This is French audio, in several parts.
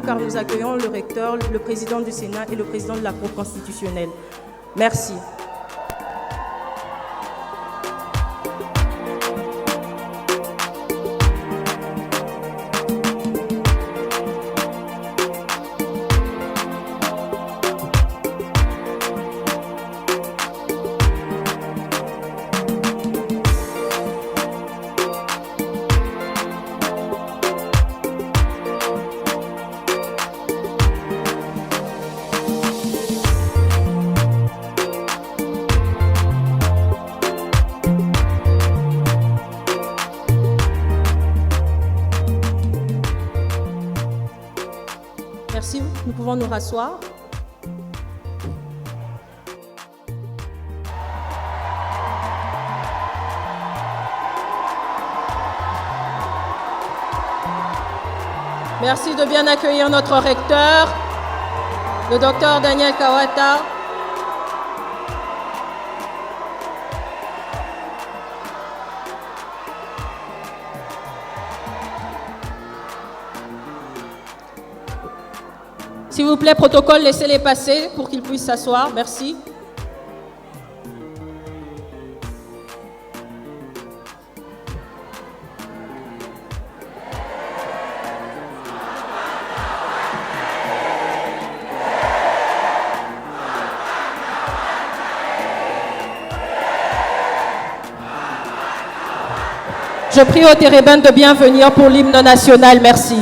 car nous accueillons le recteur, le président du Sénat et le président de la Cour constitutionnelle. Merci. Merci, nous pouvons nous rasseoir. Merci de bien accueillir notre recteur, le docteur Daniel Kawata. S'il vous plaît, protocole, laissez-les passer pour qu'ils puissent s'asseoir. Merci. Je prie aux térébènes de bien venir pour l'hymne national. Merci.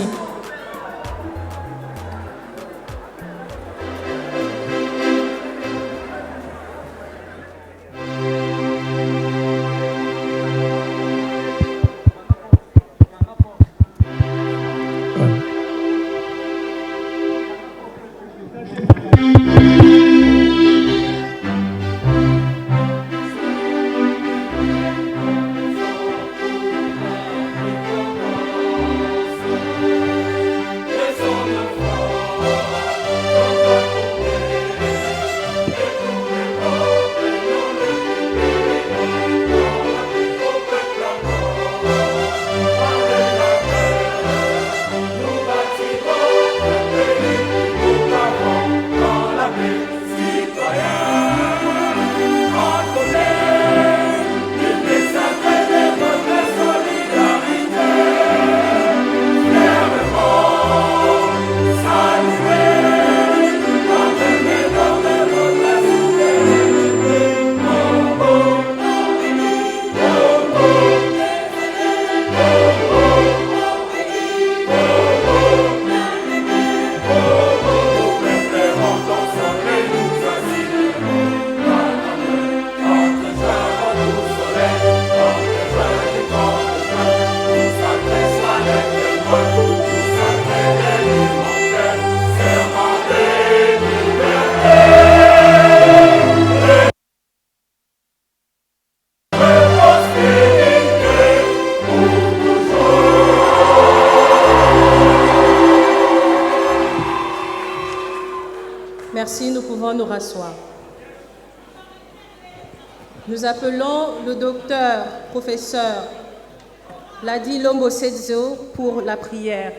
Merci, nous pouvons nous rasseoir. Nous appelons le docteur, professeur Ladi Lombosedzo pour la prière.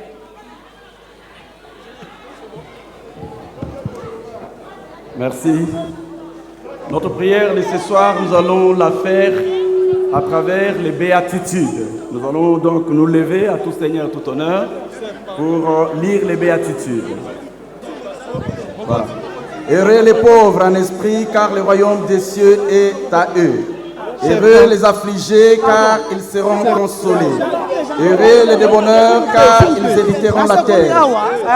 Merci. Notre prière de ce soir, nous allons la faire à travers les béatitudes. Nous allons donc nous lever à tout Seigneur, tout honneur, pour lire les béatitudes. Voilà. Heureux les pauvres en esprit, car le royaume des cieux est à eux. Heureux les affligés, car ils seront consolés. Heureux les débonneurs, car ils hériteront la terre.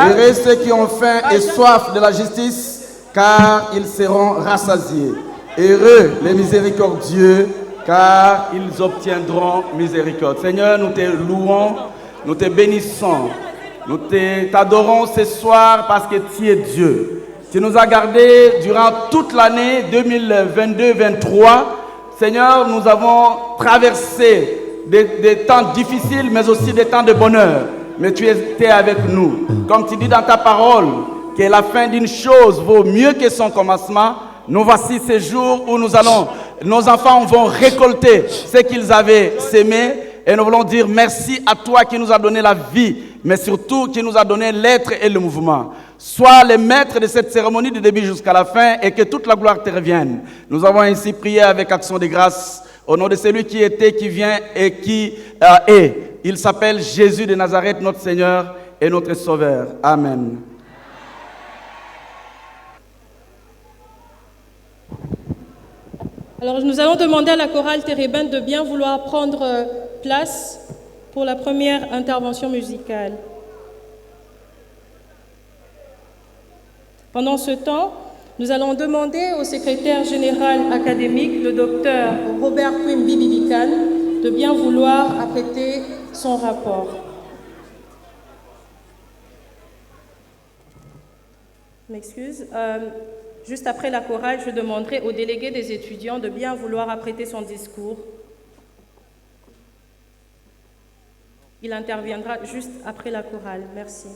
Heureux ceux qui ont faim et soif de la justice, car ils seront rassasiés. Heureux les miséricordieux, car ils obtiendront miséricorde. Seigneur, nous te louons, nous te bénissons, nous t'adorons ce soir parce que tu es Dieu. Tu nous as gardés durant toute l'année 2022-2023. Seigneur, nous avons traversé des temps difficiles, mais aussi des temps de bonheur. Mais tu étais avec nous. Comme tu dis dans ta parole, que la fin d'une chose vaut mieux que son commencement. Nous voici ces jours où nos enfants vont récolter ce qu'ils avaient sémé. Et nous voulons dire merci à toi qui nous a donné la vie, mais surtout qui nous a donné l'être et le mouvement. Sois le maître de cette cérémonie du début jusqu'à la fin et que toute la gloire te revienne. Nous avons ainsi prié avec action de grâce au nom de celui qui était, qui vient et qui est. Il s'appelle Jésus de Nazareth, notre Seigneur et notre Sauveur. Amen. Alors, nous allons demander à la chorale térébinthe de bien vouloir prendre place pour la première intervention musicale. Pendant ce temps, nous allons demander au secrétaire général académique, le docteur Robert Quimby Bibican, de bien vouloir apprêter son rapport. Je m'excuse. Juste après la chorale, je demanderai au délégué des étudiants de bien vouloir apprêter son discours. Il interviendra juste après la chorale. Merci.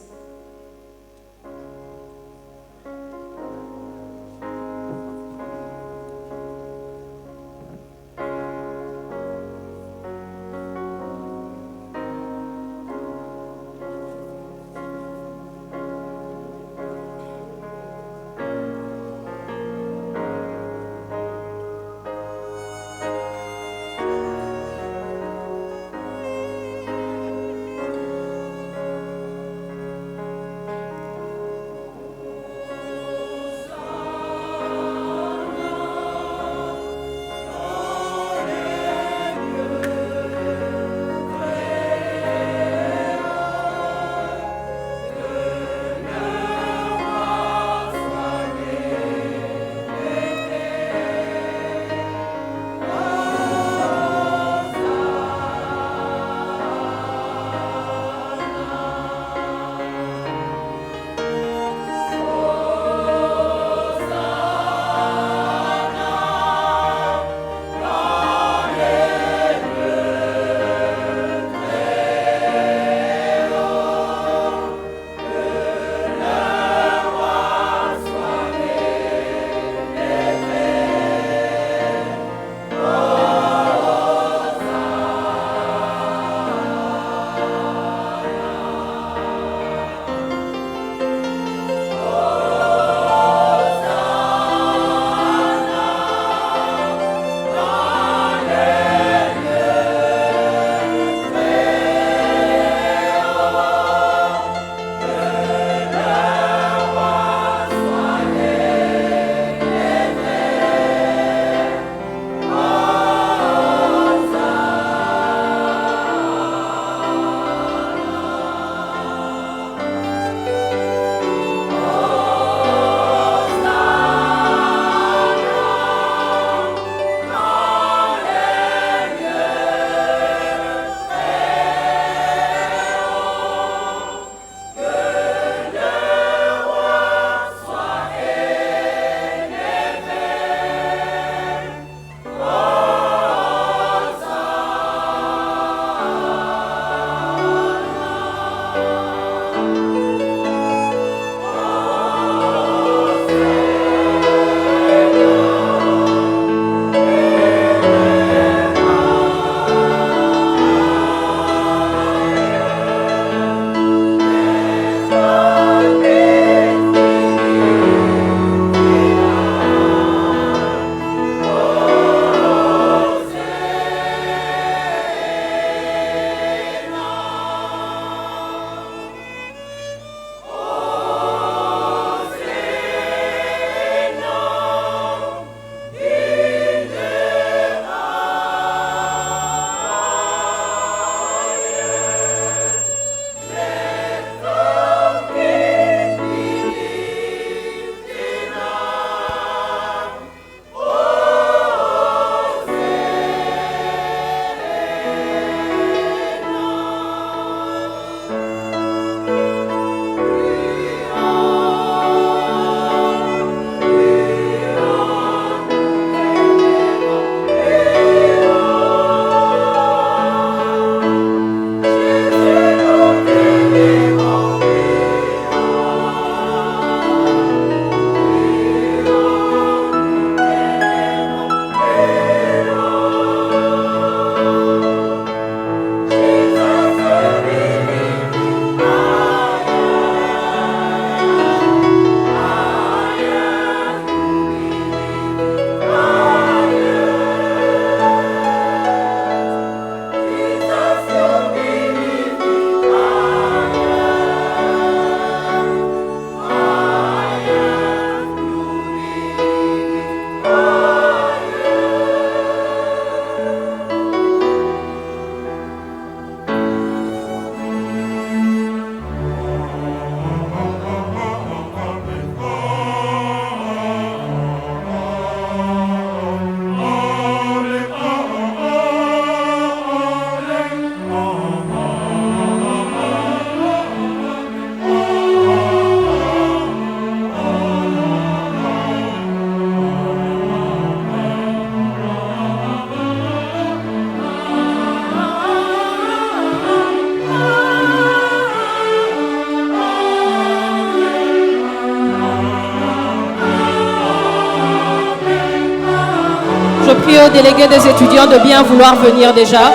Je prie aux délégués des étudiants de bien vouloir venir déjà.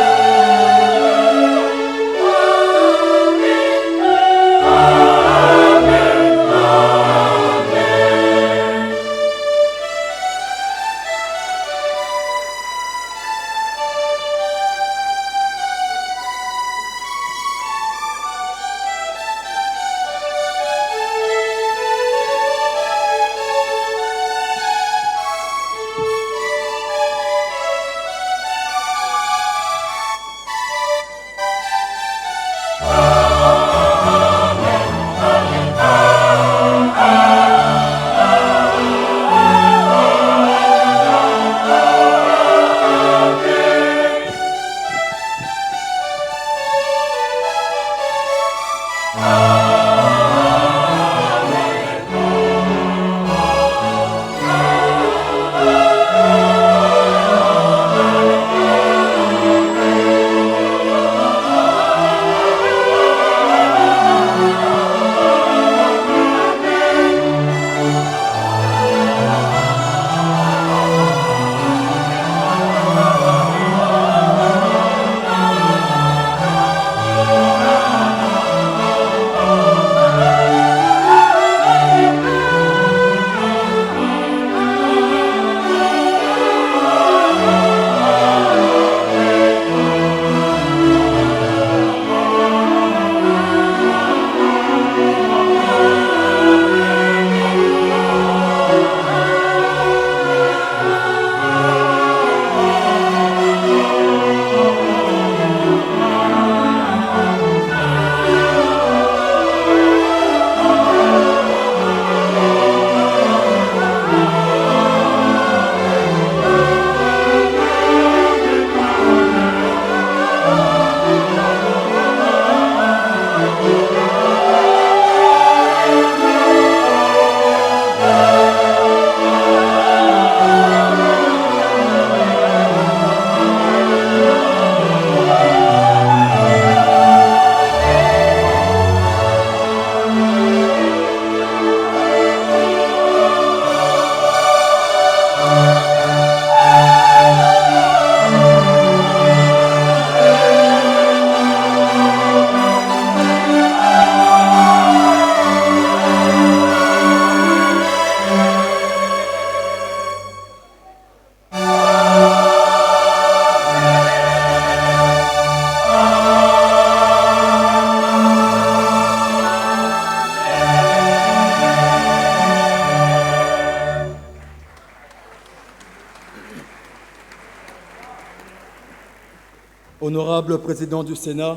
Honorable Président du Sénat,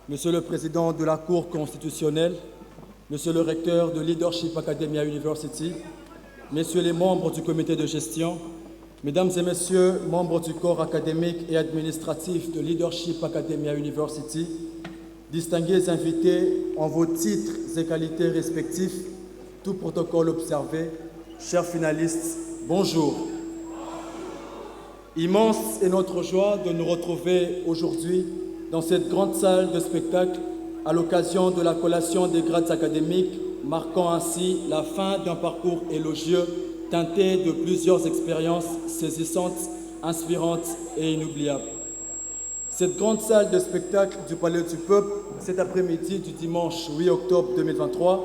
Monsieur le Président de la Cour constitutionnelle, Monsieur le Recteur de Leadership Academia University, Messieurs les membres du comité de gestion, Mesdames et Messieurs, membres du corps académique et administratif de Leadership Academia University, distingués invités en vos titres et qualités respectifs, tout protocole observé, chers finalistes, bonjour. Immense est notre joie de nous retrouver aujourd'hui dans cette grande salle de spectacle à l'occasion de la collation des grades académiques, marquant ainsi la fin d'un parcours élogieux teinté de plusieurs expériences saisissantes, inspirantes et inoubliables. Cette grande salle de spectacle du Palais du Peuple, cet après-midi du dimanche 8 octobre 2023,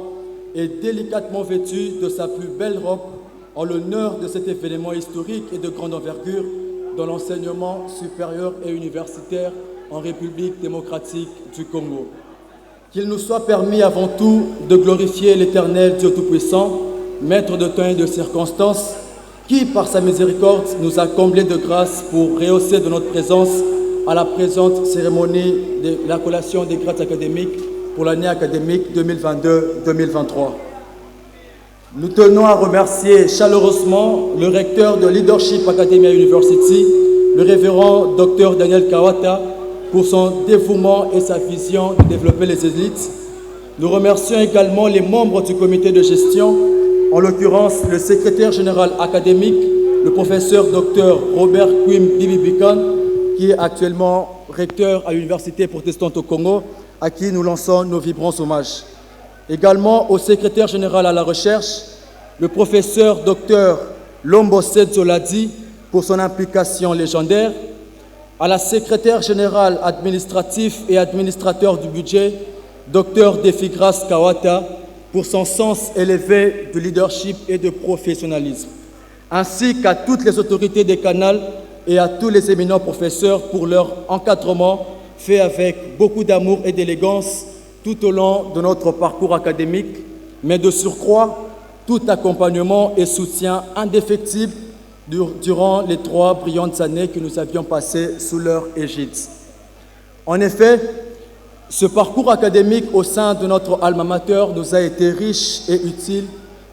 est délicatement vêtue de sa plus belle robe en l'honneur de cet événement historique et de grande envergure dans l'enseignement supérieur et universitaire en République démocratique du Congo. Qu'il nous soit permis avant tout de glorifier l'Éternel Dieu Tout-Puissant, Maître de temps et de circonstances, qui, par sa miséricorde, nous a comblés de grâce pour rehausser de notre présence à la présente cérémonie de la collation des grades académiques pour l'année académique 2022-2023. Nous tenons à remercier chaleureusement le recteur de Leadership Academia University, le révérend Dr Daniel Kawata, pour son dévouement et sa vision de développer les élites. Nous remercions également les membres du comité de gestion, en l'occurrence le secrétaire général académique, le professeur Dr Robert Kwim Bibibikan, qui est actuellement recteur à l'Université protestante au Congo, à qui nous lançons nos vibrants hommages. Également au secrétaire général à la recherche, le professeur Dr Lombo Sedzoladi, pour son implication légendaire, à la secrétaire générale administratif et administrateur du budget, Dr Defigras Kawata, pour son sens élevé de leadership et de professionnalisme, ainsi qu'à toutes les autorités des canals et à tous les éminents professeurs pour leur encadrement fait avec beaucoup d'amour et d'élégance tout au long de notre parcours académique, mais de surcroît, tout accompagnement et soutien indéfectible durant les 3 brillantes années que nous avions passées sous leur égide. En effet, ce parcours académique au sein de notre alma mater nous a été riche et utile,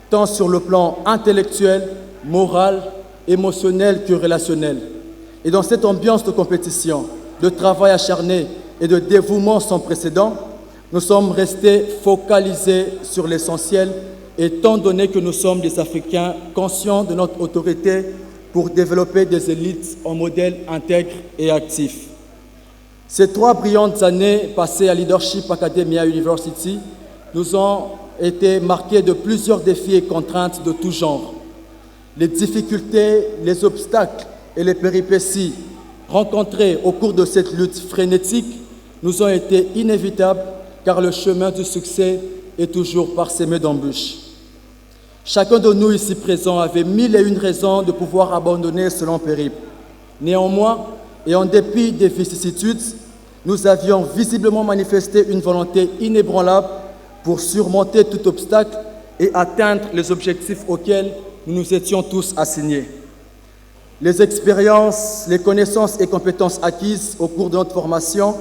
tant sur le plan intellectuel, moral, émotionnel que relationnel. Et dans cette ambiance de compétition, de travail acharné et de dévouement sans précédent, nous sommes restés focalisés sur l'essentiel, étant donné que nous sommes des Africains conscients de notre autorité pour développer des élites en modèle intègre et actif. Ces 3 brillantes années passées à Leadership Academia University nous ont été marquées de plusieurs défis et contraintes de tout genre. Les difficultés, les obstacles et les péripéties rencontrés au cours de cette lutte frénétique nous ont été inévitables car le chemin du succès est toujours parsemé d'embûches. Chacun de nous ici présents avait 1001 raisons de pouvoir abandonner ce long périple. Néanmoins, et en dépit des vicissitudes, nous avions visiblement manifesté une volonté inébranlable pour surmonter tout obstacle et atteindre les objectifs auxquels nous nous étions tous assignés. Les expériences, les connaissances et compétences acquises au cours de notre formation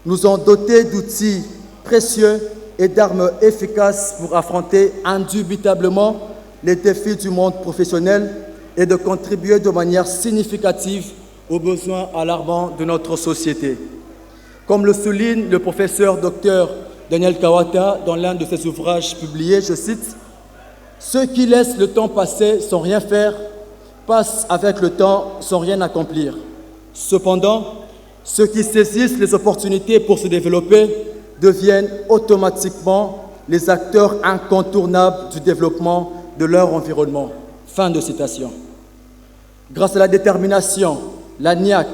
nous ont dotés d'outils précieux et d'armes efficaces pour affronter indubitablement les défis du monde professionnel et de contribuer de manière significative aux besoins alarmants de notre société. Comme le souligne le professeur Dr Daniel Kawata dans l'un de ses ouvrages publiés, je cite, « Ceux qui laissent le temps passer sans rien faire passent avec le temps sans rien accomplir. Cependant, ceux qui saisissent les opportunités pour se développer deviennent automatiquement les acteurs incontournables du développement de leur environnement. » Fin de citation. Grâce à la détermination, la niaque,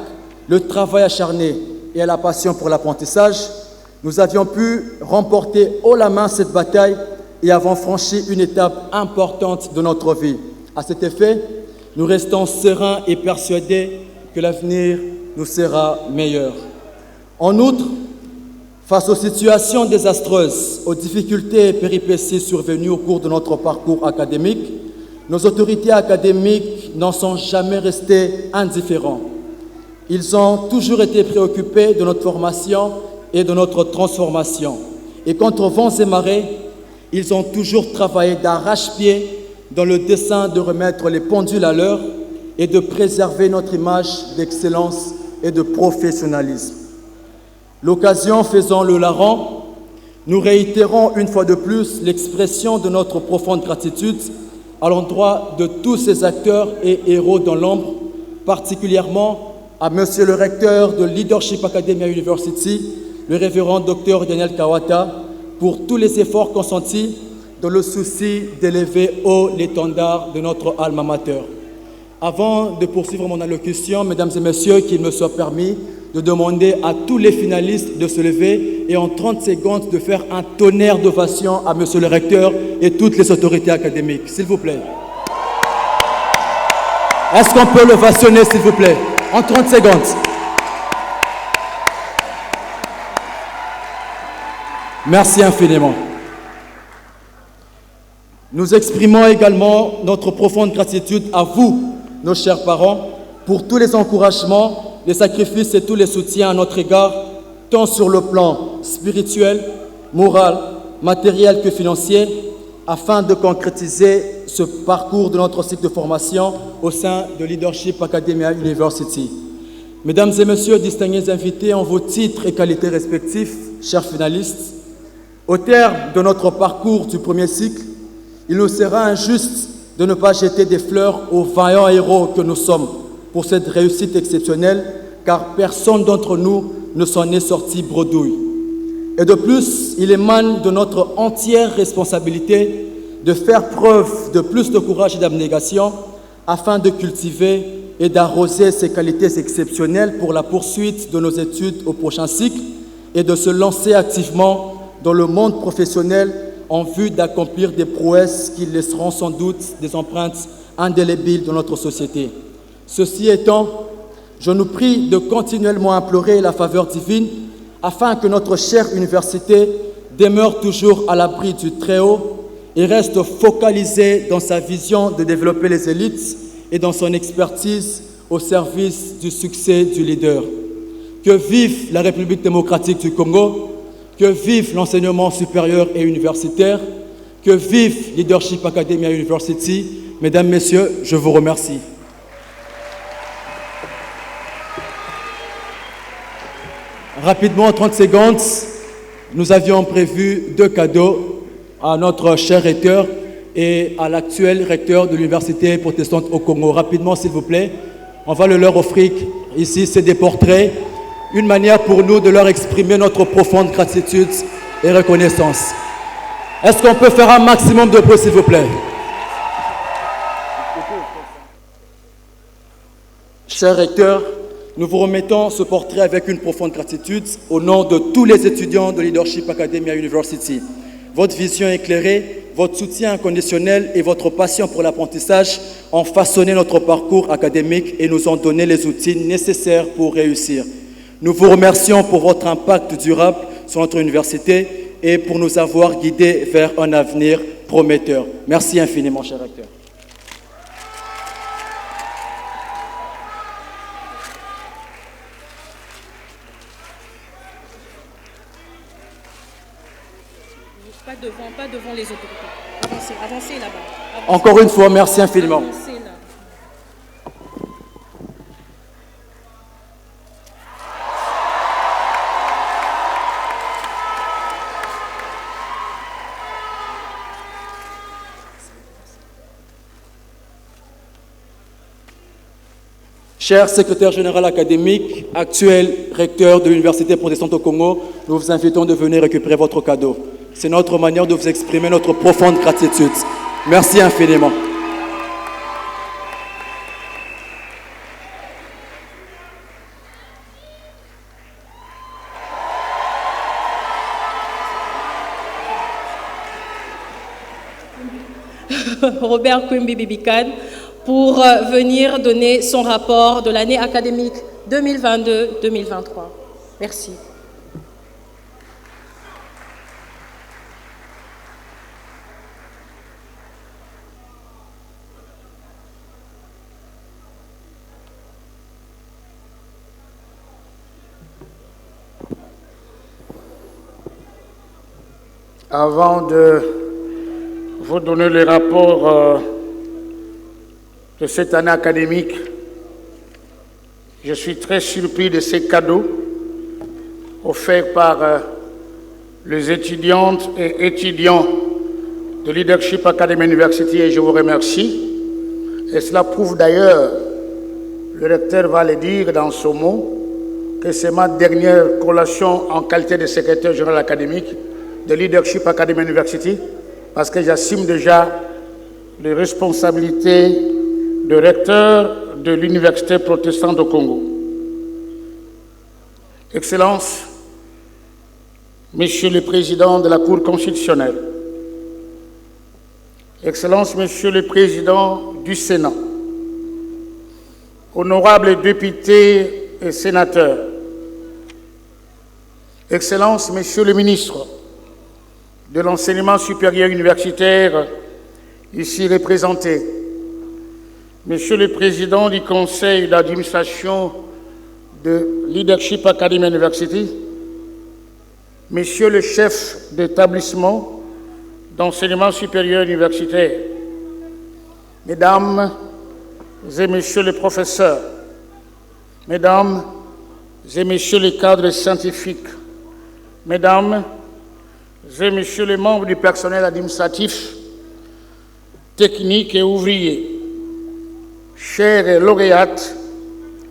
le travail acharné et à la passion pour l'apprentissage, nous avions pu remporter haut la main cette bataille et avons franchi une étape importante de notre vie. À cet effet, nous restons sereins et persuadés que l'avenir nous sera meilleur. En outre, face aux situations désastreuses, aux difficultés et péripéties survenues au cours de notre parcours académique, nos autorités académiques n'en sont jamais restés indifférents. Ils ont toujours été préoccupés de notre formation et de notre transformation. Et contre vents et marées, ils ont toujours travaillé d'arrache-pied dans le dessein de remettre les pendules à l'heure et de préserver notre image d'excellence et de professionnalisme. L'occasion faisant le larron, nous réitérons une fois de plus l'expression de notre profonde gratitude à l'endroit de tous ces acteurs et héros dans l'ombre, particulièrement à Monsieur le recteur de Leadership Academia University, le révérend Dr Daniel Kawata, pour tous les efforts consentis dans le souci d'élever haut l'étendard de notre alma mater. Avant de poursuivre mon allocution, mesdames et messieurs, qu'il me soit permis de demander à tous les finalistes de se lever et en 30 secondes de faire un tonnerre d'ovation à Monsieur le recteur et toutes les autorités académiques. S'il vous plaît. Est-ce qu'on peut l'ovationner, s'il vous plaît, en 30 secondes? Merci infiniment. Nous exprimons également notre profonde gratitude à vous, nos chers parents, pour tous les encouragements, les sacrifices et tous les soutiens à notre égard, tant sur le plan spirituel, moral, matériel que financier, afin de concrétiser ce parcours de notre cycle de formation au sein de Leadership Academia University. Mesdames et messieurs, distingués invités en vos titres et qualités respectifs, chers finalistes, au terme de notre parcours du premier cycle, il nous sera injuste de ne pas jeter des fleurs aux vaillants héros que nous sommes pour cette réussite exceptionnelle, car personne d'entre nous ne s'en est sorti bredouille. Et de plus, il émane de notre entière responsabilité de faire preuve de plus de courage et d'abnégation afin de cultiver et d'arroser ses qualités exceptionnelles pour la poursuite de nos études au prochain cycle et de se lancer activement dans le monde professionnel en vue d'accomplir des prouesses qui laisseront sans doute des empreintes indélébiles dans notre société. Ceci étant, je nous prie de continuellement implorer la faveur divine afin que notre chère université demeure toujours à l'abri du Très-Haut et reste focalisée dans sa vision de développer les élites et dans son expertise au service du succès du leader. Que vive la République démocratique du Congo, que vive l'enseignement supérieur et universitaire, que vive Leadership Academia University. Mesdames, Messieurs, je vous remercie. Rapidement, en 30 secondes, nous avions prévu 2 cadeaux à notre cher recteur et à l'actuel recteur de l'Université protestante au Congo. Rapidement, s'il vous plaît, on va le leur offrir ici, c'est des portraits, une manière pour nous de leur exprimer notre profonde gratitude et reconnaissance. Est-ce qu'on peut faire un maximum de bruit, s'il vous plaît? Cher recteur, nous vous remettons ce portrait avec une profonde gratitude au nom de tous les étudiants de Leadership Academia University. Votre vision éclairée, votre soutien inconditionnel et votre passion pour l'apprentissage ont façonné notre parcours académique et nous ont donné les outils nécessaires pour réussir. Nous vous remercions pour votre impact durable sur notre université et pour nous avoir guidés vers un avenir prometteur. Merci infiniment, cher recteur. Pas devant les autorités. Avancez là-bas. Encore une fois, merci infiniment. Avancez là. Cher secrétaire général académique, actuel recteur de l'Université protestante au Congo, nous vous invitons de venir récupérer votre cadeau. C'est notre manière de vous exprimer notre profonde gratitude. Merci infiniment. Robert Kwembi Bibikan pour venir donner son rapport de l'année académique 2022-2023. Merci. Avant de vous donner le rapport de cette année académique, je suis très surpris de ces cadeaux offerts par les étudiantes et étudiants de Leadership Academy University et je vous remercie. Et cela prouve d'ailleurs, le recteur va le dire dans ce mot, que c'est ma dernière collation en qualité de secrétaire général académique de Leadership Academy University, parce que j'assume déjà les responsabilités de recteur de l'Université protestante au Congo. Excellences, Monsieur le Président de la Cour constitutionnelle, Excellences, Monsieur le Président du Sénat, honorables députés et sénateurs, Excellences, Monsieur le Ministre de l'enseignement supérieur universitaire ici représenté, Monsieur le Président du Conseil d'administration de Leadership Academy University, Monsieur le chef d'établissement d'enseignement supérieur universitaire, Mesdames et Messieurs les professeurs, Mesdames et Messieurs les cadres scientifiques, Mesdames et Messieurs les membres du personnel administratif, technique et ouvrier, chères lauréates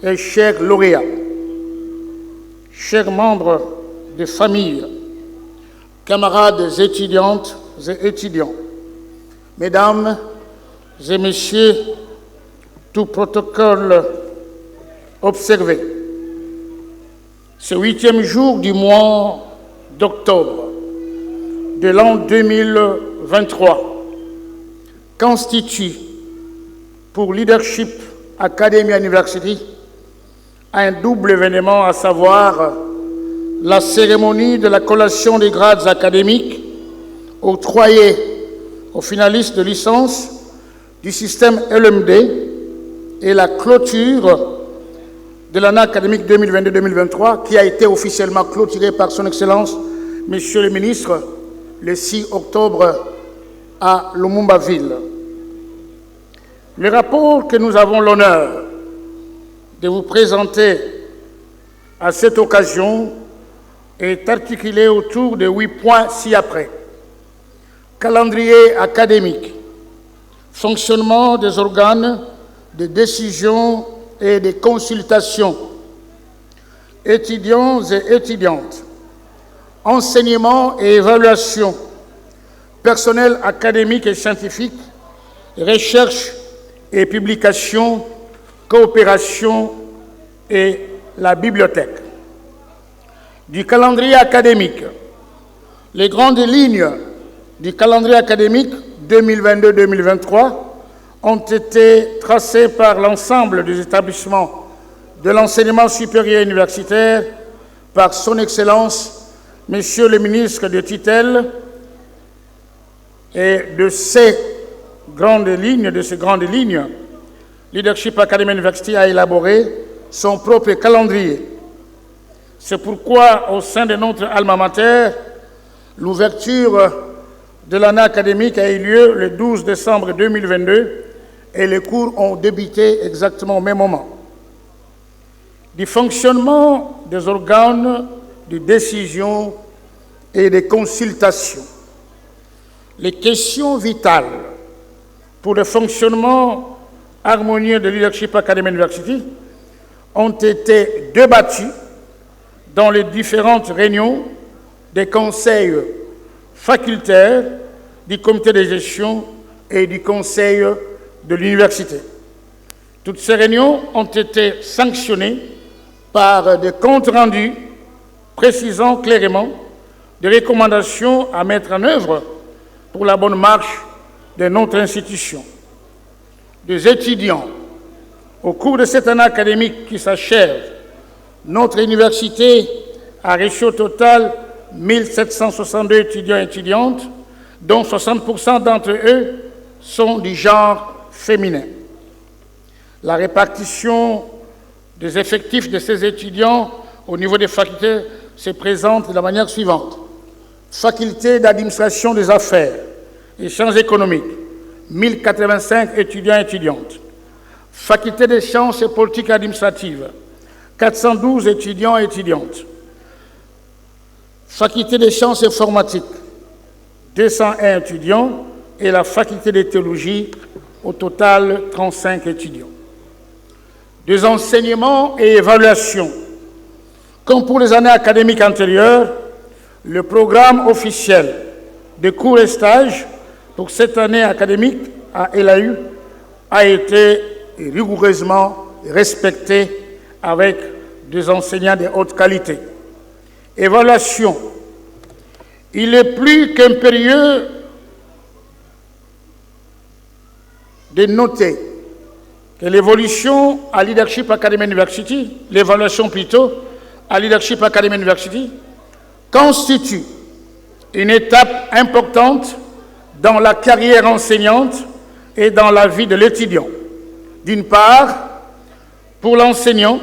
et chers lauréats, chers membres de famille, camarades étudiantes et étudiants, Mesdames et Messieurs, tout protocole observé ce 8e jour du mois d'octobre de l'an 2023 constitue pour Leadership Academy University un double événement, à savoir la cérémonie de la collation des grades académiques octroyés aux finalistes de licence du système LMD et la clôture de l'année académique 2022-2023 qui a été officiellement clôturée par son Excellence, Monsieur le Ministre, le 6 octobre à Lumumba-Ville. Le rapport que nous avons l'honneur de vous présenter à cette occasion est articulé autour de 8 points ci-après. Calendrier académique, fonctionnement des organes de décision et de consultation, étudiants et étudiantes, enseignement et évaluation, personnel académique et scientifique, recherche et publication, coopération et la bibliothèque. Du calendrier académique, les grandes lignes du calendrier académique 2022-2023 ont été tracées par l'ensemble des établissements de l'enseignement supérieur universitaire par son Excellence, Monsieur le ministre de tutelle, et de ces grandes lignes, Leadership Academy University a élaboré son propre calendrier. C'est pourquoi, au sein de notre alma mater, l'ouverture de l'année académique a eu lieu le 12 décembre 2022 et les cours ont débuté exactement au même moment. Du fonctionnement des organes de décision et de consultation. Les questions vitales pour le fonctionnement harmonieux de Leadership Academy University ont été débattues dans les différentes réunions des conseils facultaires, du comité de gestion et du conseil de l'université. Toutes ces réunions ont été sanctionnées par des comptes rendus précisant clairement des recommandations à mettre en œuvre pour la bonne marche de notre institution. Des étudiants, au cours de cette année académique qui s'achève, notre université a reçu au total 1762 étudiants et étudiantes, dont 60% d'entre eux sont du genre féminin. La répartition des effectifs de ces étudiants au niveau des facultés se présente de la manière suivante. Faculté d'administration des affaires et sciences économiques, 1085 étudiants et étudiantes. Faculté des sciences et politiques administratives, 412 étudiants et étudiantes. Faculté des sciences informatiques, 201 étudiants, et la faculté de théologie, au total 35 étudiants. Des enseignements et évaluations. Comme pour les années académiques antérieures, le programme officiel de cours et stages pour cette année académique à LAU a été rigoureusement respecté avec des enseignants de haute qualité. Évaluation. Il est plus qu'impérieux de noter que l'évolution à Leadership Academy University, l'évaluation plutôt à Leadership Academy University, constitue une étape importante dans la carrière enseignante et dans la vie de l'étudiant. D'une part, pour l'enseignant,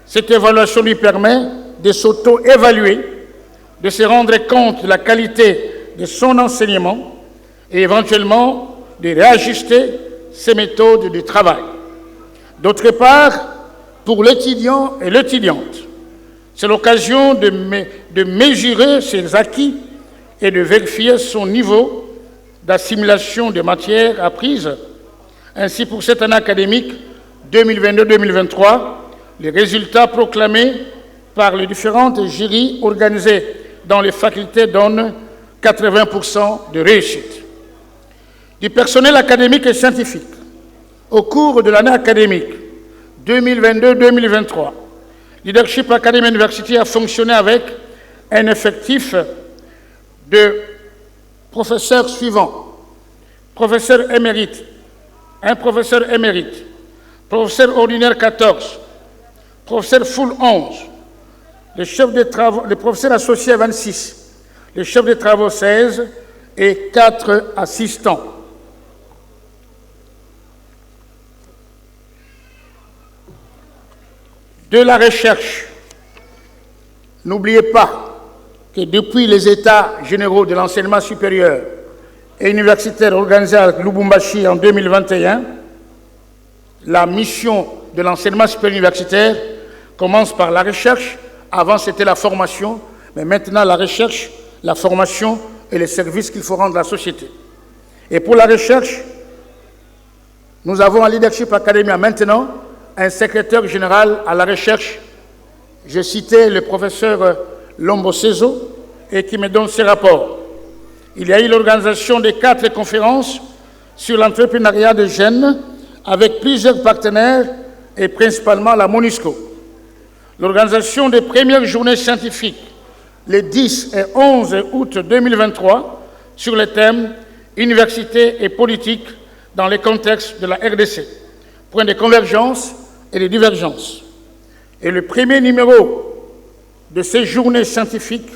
cette évaluation lui permet de s'auto-évaluer, de se rendre compte de la qualité de son enseignement et éventuellement de réajuster ses méthodes de travail. D'autre part, pour l'étudiant et l'étudiante, c'est l'occasion de mesurer ses acquis et de vérifier son niveau d'assimilation des matières apprises. Ainsi, pour cette année académique 2022-2023, les résultats proclamés par les différentes jurys organisées dans les facultés donnent 80% de réussite. Du personnel académique et scientifique, au cours de l'année académique 2022-2023. Leadership Academy University a fonctionné avec un effectif de professeurs suivants. Professeur émérite, un professeur émérite, professeur ordinaire 14, professeur full 11, le chef de travaux, le professeur associé 26, le chef de travaux 16 et 4 assistants. De la recherche, n'oubliez pas que depuis les États généraux de l'enseignement supérieur et universitaire organisés à Lubumbashi en 2021, la mission de l'enseignement supérieur universitaire commence par la recherche. Avant, c'était la formation, mais maintenant, la recherche, la formation et les services qu'il faut rendre à la société. Et pour la recherche, nous avons à Leadership Academy maintenant un secrétaire général à la recherche. J'ai cité le professeur Lombo Sezo et qui me donne ses rapports. Il y a eu l'organisation de 4 conférences sur l'entrepreneuriat des jeunes avec plusieurs partenaires et principalement la MONUSCO. L'organisation des premières journées scientifiques les 10 et 11 août 2023 sur le thème « Université et politique dans le contexte de la RDC », point de convergence et de divergence. Et le premier numéro de ces journées scientifiques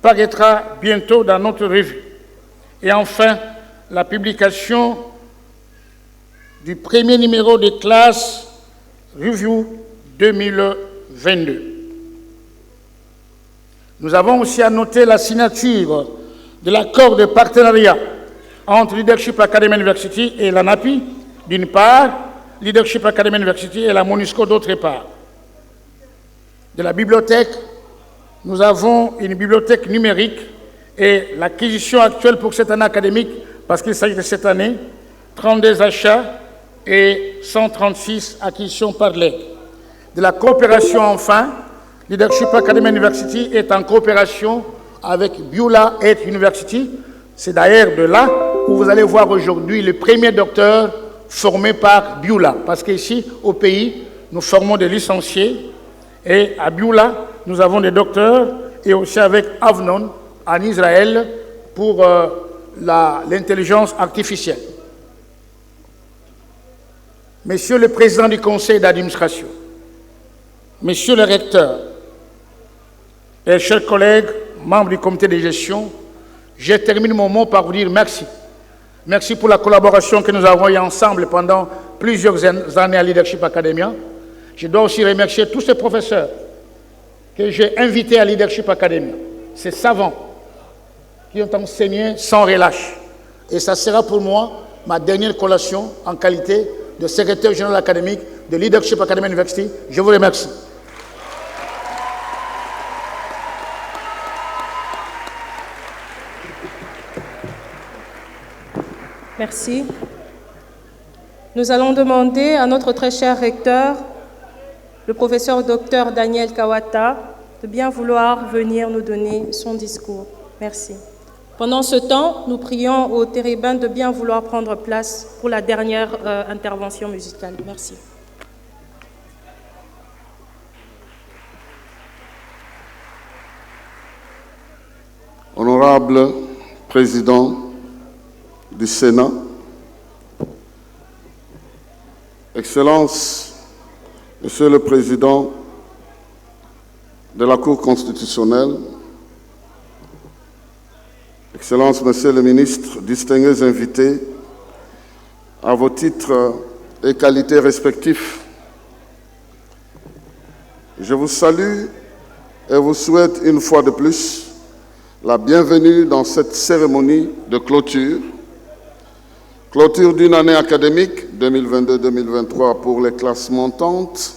paraîtra bientôt dans notre revue. Et enfin, la publication du premier numéro de classe Review 2022. Nous avons aussi à noter la signature de l'accord de partenariat entre Leadership Academy University et la NAPI, d'une part, Leadership Academy University et la MONUSCO, d'autre part. De la bibliothèque, nous avons une bibliothèque numérique et l'acquisition actuelle pour cette année académique, parce qu'il s'agit de cette année, 32 achats et 136 acquisitions par legs. De la coopération enfin, Leadership Academy University est en coopération avec Beulah Health University. C'est d'ailleurs de là où vous allez voir aujourd'hui le premier docteur formé par Beulah. Parce qu'ici, au pays, nous formons des licenciés. Et à Beulah, nous avons des docteurs. Et aussi avec Avnon, en Israël, pour l'intelligence artificielle. Monsieur le Président du Conseil d'administration, Monsieur le Recteur, et chers collègues, membres du comité de gestion, je termine mon mot par vous dire merci. Merci pour la collaboration que nous avons eue ensemble pendant plusieurs années à Leadership Academia. Je dois aussi remercier tous ces professeurs que j'ai invités à Leadership Academia, ces savants qui ont enseigné sans relâche. Et ça sera pour moi ma dernière collation en qualité de secrétaire général académique de Leadership Academy University. Je vous remercie. Merci. Nous allons demander à notre très cher recteur, le professeur Dr Daniel Kawata, de bien vouloir venir nous donner son discours. Merci. Pendant ce temps, nous prions au Térébin de bien vouloir prendre place pour la dernière intervention musicale. Merci. Honorable Président du Sénat, Excellences, Monsieur le Président de la Cour constitutionnelle, Excellences, Monsieur le Ministre, distingués invités, à vos titres et qualités respectifs, je vous salue et vous souhaite une fois de plus la bienvenue dans cette cérémonie de clôture d'une année académique 2022-2023 pour les classes montantes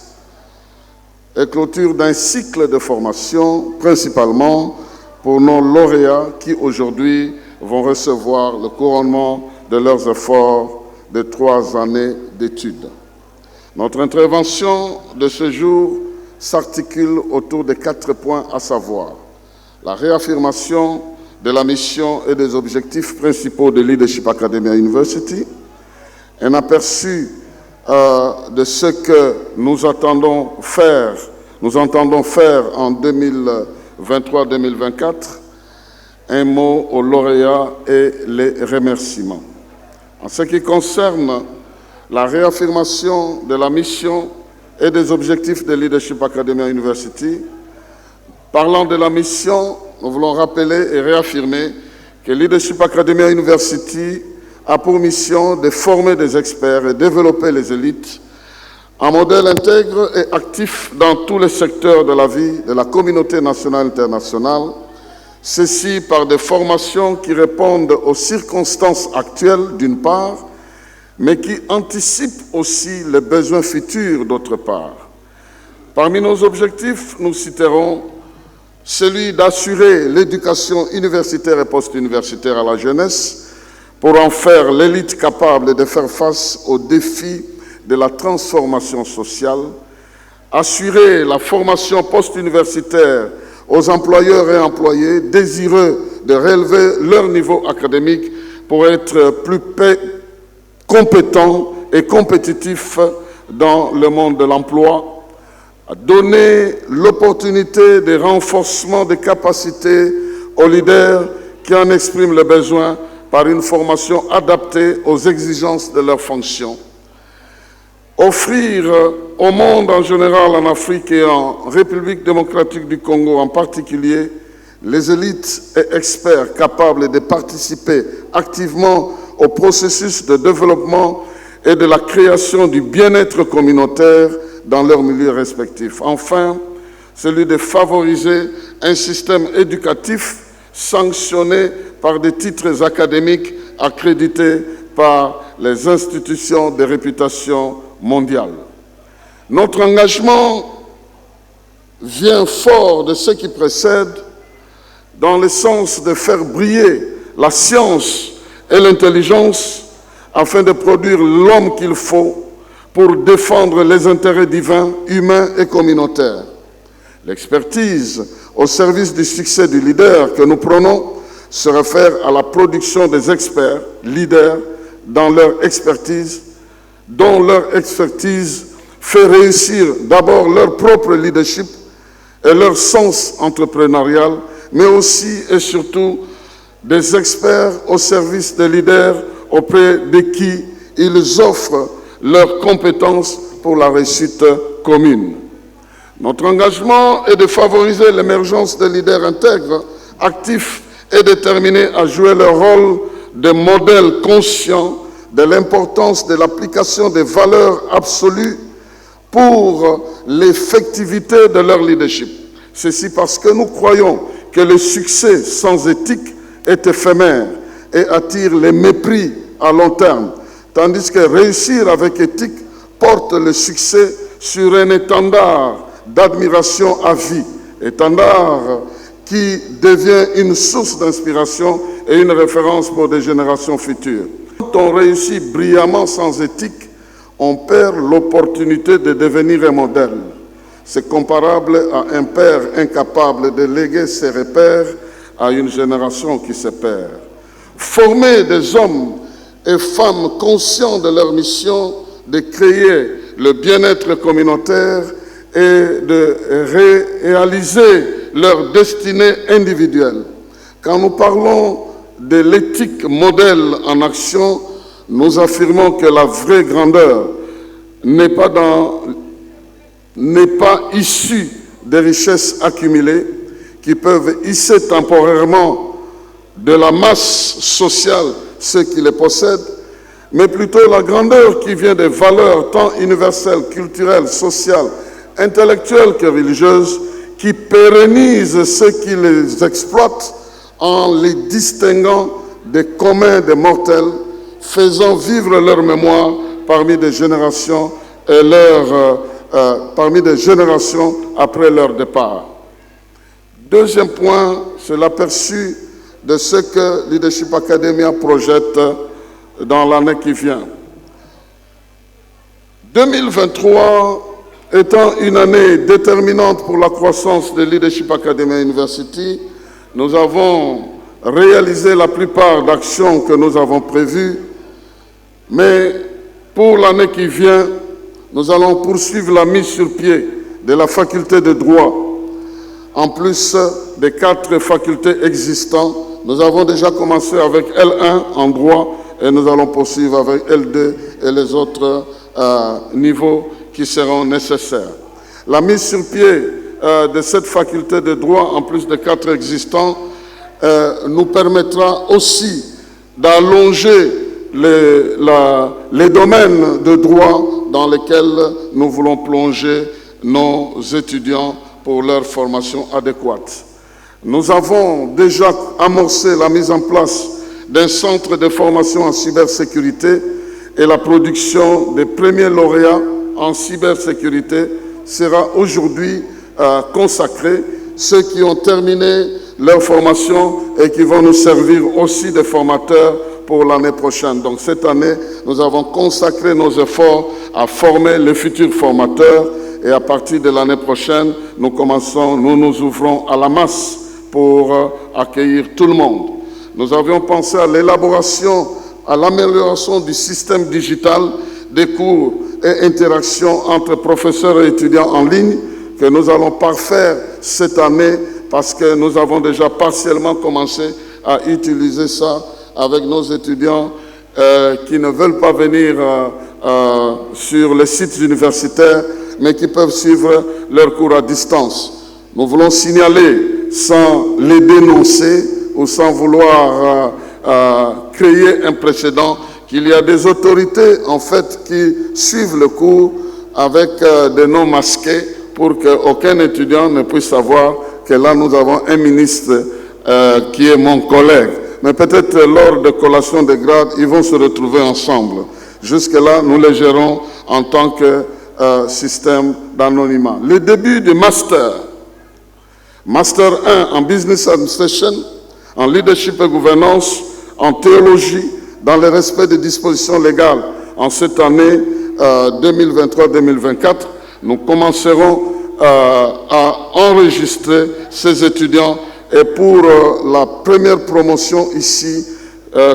et clôture d'un cycle de formation, principalement pour nos lauréats qui aujourd'hui vont recevoir le couronnement de leurs efforts de 3 années d'études. Notre intervention de ce jour s'articule autour de 4 points, à savoir la réaffirmation de la mission et des objectifs principaux de Leadership Academy University, un aperçu de ce que nous entendons faire en 2023-2024, un mot aux lauréats et les remerciements. En ce qui concerne la réaffirmation de la mission et des objectifs de Leadership Academia University, parlant de la mission, nous voulons rappeler et réaffirmer que Leadership Academia University a pour mission de former des experts et développer les élites en modèle intègre et actif dans tous les secteurs de la vie de la communauté nationale et internationale, ceci par des formations qui répondent aux circonstances actuelles d'une part, mais qui anticipent aussi les besoins futurs d'autre part. Parmi nos objectifs, nous citerons celui d'assurer l'éducation universitaire et post-universitaire à la jeunesse pour en faire l'élite capable de faire face aux défis de la transformation sociale, assurer la formation post-universitaire aux employeurs et employés désireux de relever leur niveau académique pour être plus compétents et compétitifs dans le monde de l'emploi, donner l'opportunité de renforcement des capacités aux leaders qui en expriment le besoin par une formation adaptée aux exigences de leurs fonctions. Offrir au monde en général, en Afrique et en République démocratique du Congo en particulier, les élites et experts capables de participer activement au processus de développement et de la création du bien-être communautaire dans leurs milieux respectifs. Enfin, celui de favoriser un système éducatif sanctionné par des titres académiques accrédités par les institutions de réputation mondiale. Notre engagement vient fort de ce qui précède, dans le sens de faire briller la science et l'intelligence afin de produire l'homme qu'il faut pour défendre les intérêts divins, humains et communautaires. L'expertise au service du succès du leader que nous prenons se réfère à la production des experts, leaders, dont leur expertise fait réussir d'abord leur propre leadership et leur sens entrepreneurial, mais aussi et surtout des experts au service des leaders auprès de qui ils offrent leurs compétences pour la réussite commune. Notre engagement est de favoriser l'émergence de leaders intègres, actifs et déterminés à jouer leur rôle de modèle conscient de l'importance de l'application des valeurs absolues pour l'effectivité de leur leadership. Ceci parce que nous croyons que le succès sans éthique est éphémère et attire les mépris à long terme, tandis que réussir avec éthique porte le succès sur un étendard d'admiration à vie, étendard qui devient une source d'inspiration et une référence pour des générations futures. Quand on réussit brillamment sans éthique, on perd l'opportunité de devenir un modèle. C'est comparable à un père incapable de léguer ses repères à une génération qui se perd. Former des hommes et femmes conscients de leur mission de créer le bien-être communautaire et de réaliser leur destinée individuelle. Quand nous parlons de l'éthique modèle en action, nous affirmons que la vraie grandeur n'est pas issue des richesses accumulées qui peuvent hisser temporairement de la masse sociale ceux qui les possèdent, mais plutôt la grandeur qui vient des valeurs tant universelles, culturelles, sociales, intellectuelles que religieuses, qui pérennisent ceux qui les exploitent en les distinguant des communs des mortels, faisant vivre leur mémoire parmi des générations après leur départ. Deuxième point, c'est l'aperçu de ce que Leadership Academia projette dans l'année qui vient. 2023 étant une année déterminante pour la croissance de Leadership Academia University, nous avons réalisé la plupart d'actions que nous avons prévues, mais Pour l'année qui vient, nous allons poursuivre la mise sur pied de la faculté de droit. En plus des 4 facultés existantes, nous avons déjà commencé avec L1 en droit et nous allons poursuivre avec L2 et les autres niveaux qui seront nécessaires. La mise sur pied de cette faculté de droit, en plus des 4 existants, nous permettra aussi d'allonger les domaines de droit dans lesquels nous voulons plonger nos étudiants pour leur formation adéquate. Nous avons déjà amorcé la mise en place d'un centre de formation en cybersécurité et la production des premiers lauréats en cybersécurité sera aujourd'hui consacrée. Ceux qui ont terminé leur formation et qui vont nous servir aussi de formateurs pour l'année prochaine. Donc cette année, nous avons consacré nos efforts à former les futurs formateurs et à partir de l'année prochaine, nous nous ouvrons à la masse pour accueillir tout le monde. Nous avions pensé à l'élaboration, à l'amélioration du système digital des cours et interactions entre professeurs et étudiants en ligne que nous allons parfaire cette année parce que nous avons déjà partiellement commencé à utiliser ça avec nos étudiants qui ne veulent pas venir sur les sites universitaires, mais qui peuvent suivre leurs cours à distance. Nous voulons signaler, sans les dénoncer ou sans vouloir créer un précédent, qu'il y a des autorités en fait qui suivent le cours avec des noms masqués pour qu'aucun étudiant ne puisse savoir que là nous avons un ministre qui est mon collègue. Mais peut-être lors de collation de grades, ils vont se retrouver ensemble. Jusque-là, nous les gérons en tant que système d'anonymat. Le début du Master 1 en Business Administration, en Leadership et Gouvernance, en Théologie, dans le respect des dispositions légales. En cette année 2023-2024, nous commencerons à enregistrer ces étudiants. Et pour la première promotion ici,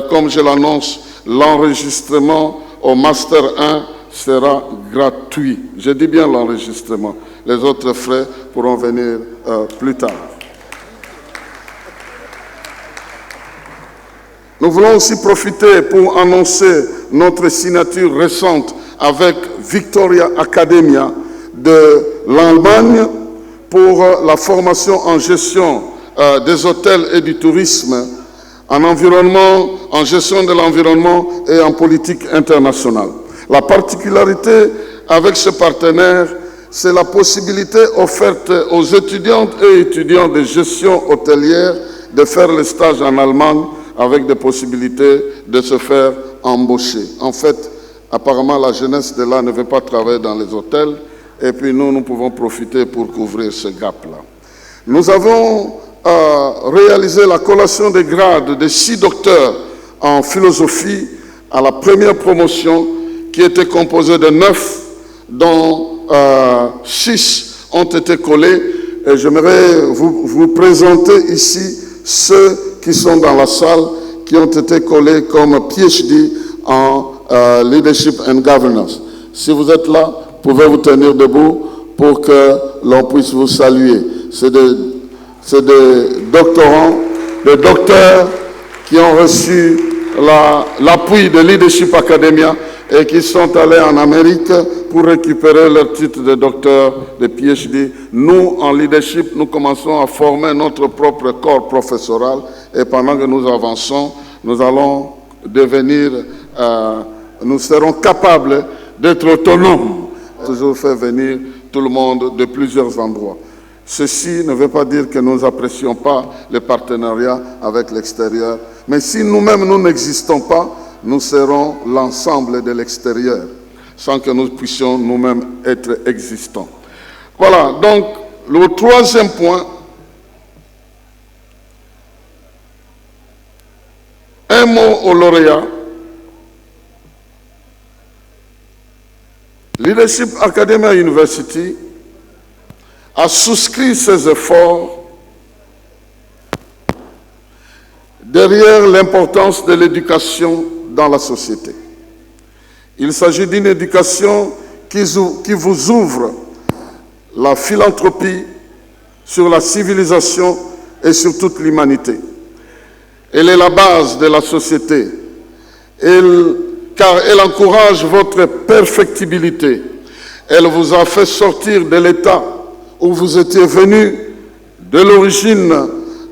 comme je l'annonce, l'enregistrement au Master 1 sera gratuit. Je dis bien l'enregistrement. Les autres frais pourront venir plus tard. Nous voulons aussi profiter pour annoncer notre signature récente avec Victoria Academia de l'Allemagne pour la formation en gestion des hôtels et du tourisme, en environnement, en gestion de l'environnement et en politique internationale. La particularité avec ce partenaire, c'est la possibilité offerte aux étudiantes et étudiants de gestion hôtelière de faire le stage en Allemagne avec des possibilités de se faire embaucher. En fait, apparemment, la jeunesse de là ne veut pas travailler dans les hôtels et puis nous pouvons profiter pour couvrir ce gap-là. Nous avons réalisé la collation des grades de 6 docteurs en philosophie à la première promotion qui était composée de 9, dont 6 ont été collés. Et j'aimerais vous présenter ici ceux qui sont dans la salle, qui ont été collés comme PhD en Leadership and Governance. Si vous êtes là, pouvez vous tenir debout pour que l'on puisse vous saluer. C'est des doctorants, des docteurs qui ont reçu l'appui de Leadership Academia et qui sont allés en Amérique pour récupérer leur titre de docteur, de PhD. Nous, en leadership, nous commençons à former notre propre corps professoral et pendant que nous avançons, nous allons devenir, nous serons capables d'être autonomes. Toujours faire venir tout le monde de plusieurs endroits. Ceci ne veut pas dire que nous n'apprécions pas les partenariats avec l'extérieur, mais si nous-mêmes nous n'existons pas, nous serons l'ensemble de l'extérieur, sans que nous puissions nous-mêmes être existants. Voilà, donc le troisième point, un mot au lauréat. Leadership Academia University a souscrit ses efforts derrière l'importance de l'éducation dans la société. Il s'agit d'une éducation qui vous ouvre la philanthropie sur la civilisation et sur toute l'humanité. Elle est la base de la société, car elle encourage votre perfectibilité. Elle vous a fait sortir de l'état où vous étiez venu, de l'origine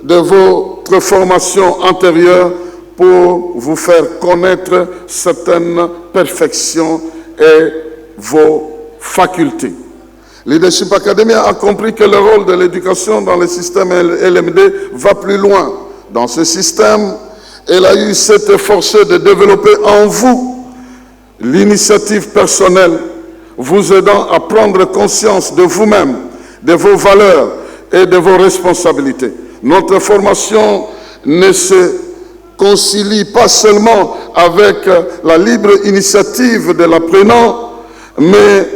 de votre formation antérieure, pour vous faire connaître certaines perfections et vos facultés. Leadership Academy a compris que le rôle de l'éducation dans le système LMD va plus loin. Dans ce système, elle a eu s'est efforcée de développer en vous l'initiative personnelle, vous aidant à prendre conscience de vous-même, de vos valeurs et de vos responsabilités. Notre formation ne se concilie pas seulement avec la libre initiative de l'apprenant, mais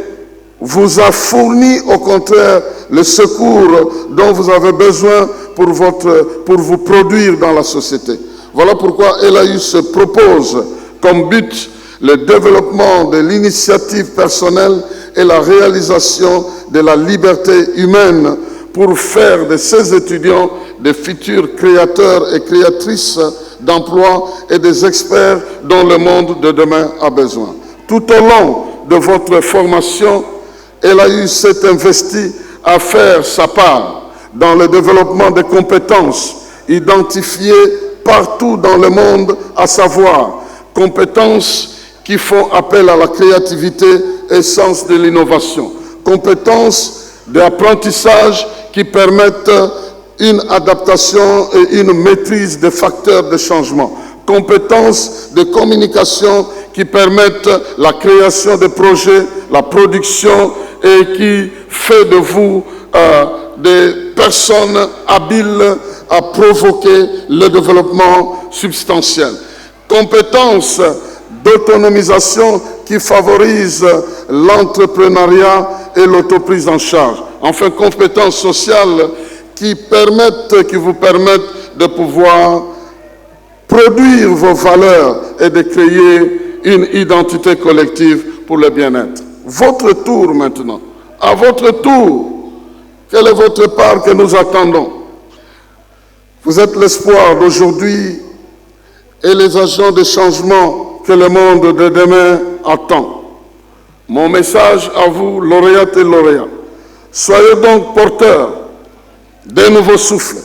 vous a fourni au contraire le secours dont vous avez besoin pour vous produire dans la société. Voilà pourquoi LAU se propose comme but le développement de l'initiative personnelle et la réalisation de la liberté humaine pour faire de ces étudiants des futurs créateurs et créatrices d'emplois et des experts dont le monde de demain a besoin. Tout au long de votre formation, LAU s'est investi à faire sa part dans le développement des compétences identifiées partout dans le monde, à savoir compétences qui font appel à la créativité et sens de l'innovation, compétences d'apprentissage qui permettent une adaptation et une maîtrise des facteurs de changement, compétences de communication qui permettent la création de projets, la production et qui fait de vous des personnes habiles à provoquer le développement substantiel. Compétences d'autonomisation qui favorisent l'entrepreneuriat et l'autoprise en charge. Enfin, compétences sociales qui vous permettent de pouvoir produire vos valeurs et de créer une identité collective pour le bien-être. Votre tour maintenant. À votre tour, quelle est votre part que nous attendons? Vous êtes l'espoir d'aujourd'hui et les agents de changement que le monde de demain attend. Mon message à vous, lauréates et lauréats, soyez donc porteurs d'un nouveau souffle,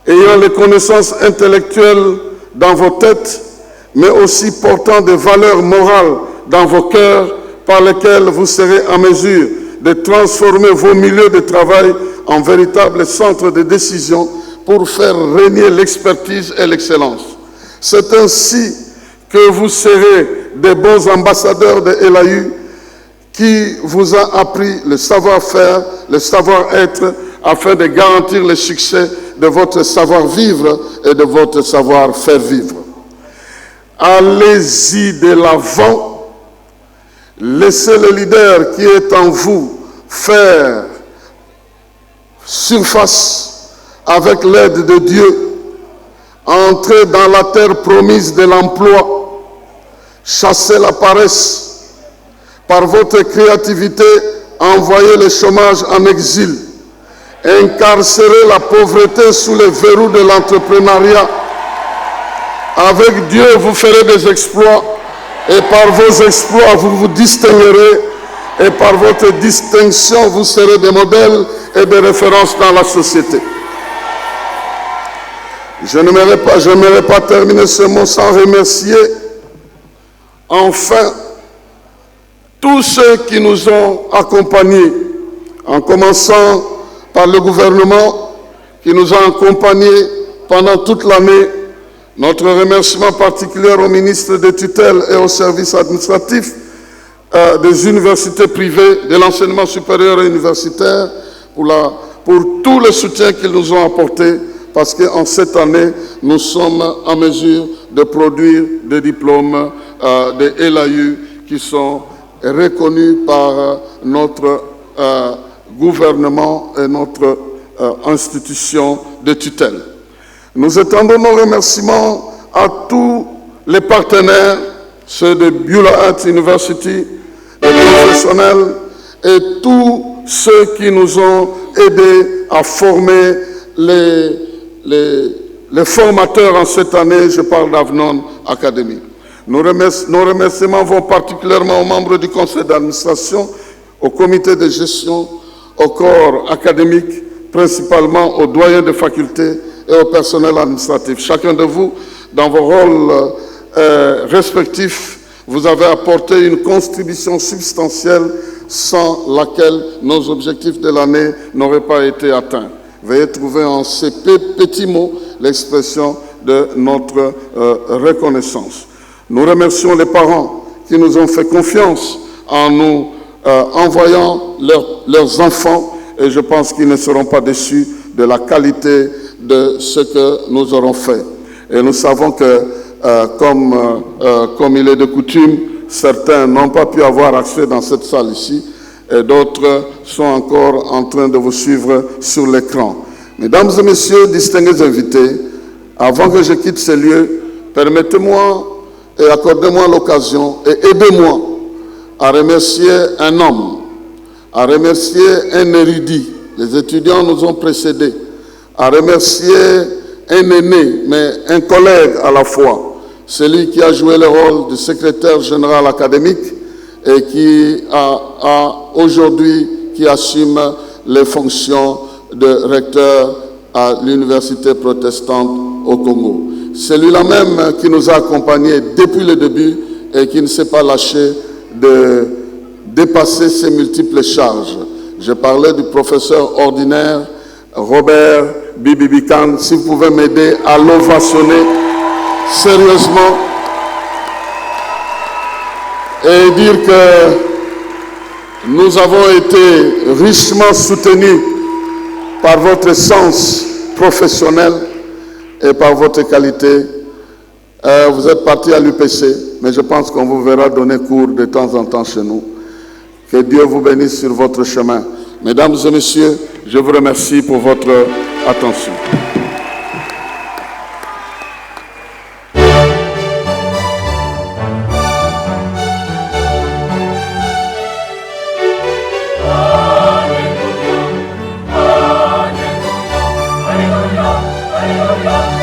ayant les connaissances intellectuelles dans vos têtes, mais aussi portant des valeurs morales dans vos cœurs par lesquelles vous serez en mesure de transformer vos milieux de travail en véritables centres de décision pour faire régner l'expertise et l'excellence. C'est ainsi que vous serez des bons ambassadeurs de LAU qui vous a appris le savoir-faire, le savoir-être, afin de garantir le succès de votre savoir-vivre et de votre savoir-faire vivre. Allez-y de l'avant, laissez le leader qui est en vous faire surface avec l'aide de Dieu, entrez dans la terre promise de l'emploi, chassez la paresse, par votre créativité, envoyez le chômage en exil, incarcérez la pauvreté sous les verrous de l'entrepreneuriat. Avec Dieu, vous ferez des exploits et par vos exploits, vous vous distinguerez et par votre distinction, vous serez des modèles et des références dans la société. Je n'aimerais pas terminer ce mot sans remercier enfin tous ceux qui nous ont accompagnés, en commençant par le gouvernement qui nous a accompagnés pendant toute l'année. Notre remerciement particulier au ministre des tutelles et aux services administratifs des universités privées, de l'enseignement supérieur et universitaire, pour tout le soutien qu'ils nous ont apporté, parce qu'en cette année, nous sommes en mesure de produire des diplômes de LAU qui sont reconnus par notre gouvernement et notre institution de tutelle. Nous étendons nos remerciements à tous les partenaires ceux de Beulah Art University, les professionnels et tous ceux qui nous ont aidés à former les formateurs en cette année. Je parle d'Avnon Academy. Nos remerciements vont particulièrement aux membres du conseil d'administration, au comité de gestion, au corps académique, principalement aux doyens de faculté et au personnel administratif. Chacun de vous, dans vos rôles respectifs, vous avez apporté une contribution substantielle sans laquelle nos objectifs de l'année n'auraient pas été atteints. Veuillez trouver en ces petits mots l'expression de notre reconnaissance. Nous remercions les parents qui nous ont fait confiance en nous envoyant leurs enfants, et je pense qu'ils ne seront pas déçus de la qualité de ce que nous aurons fait. Et nous savons que, comme il est de coutume, certains n'ont pas pu avoir accès dans cette salle ici, et d'autres sont encore en train de vous suivre sur l'écran. Mesdames et messieurs, distingués invités, avant que je quitte ce lieu, permettez-moi et accordez-moi l'occasion et aidez-moi à remercier un homme, à remercier un érudit. Les étudiants nous ont précédés, à remercier un aîné, mais un collègue à la fois, celui qui a joué le rôle du secrétaire général académique et qui aujourd'hui qui assume les fonctions de recteur à l'université protestante au Congo. Celui-là même qui nous a accompagnés depuis le début et qui ne s'est pas lâché de dépasser ses multiples charges. Je parlais du professeur ordinaire Robert Bibibikan. Si vous pouvez m'aider à l'ovationner sérieusement et dire que nous avons été richement soutenus par votre sens professionnel et par votre qualité. Vous êtes parti à l'UPC, mais je pense qu'on vous verra donner cours de temps en temps chez nous. Que Dieu vous bénisse sur votre chemin. Mesdames et messieurs, je vous remercie pour votre attention. Alleluia, alleluia, alleluia.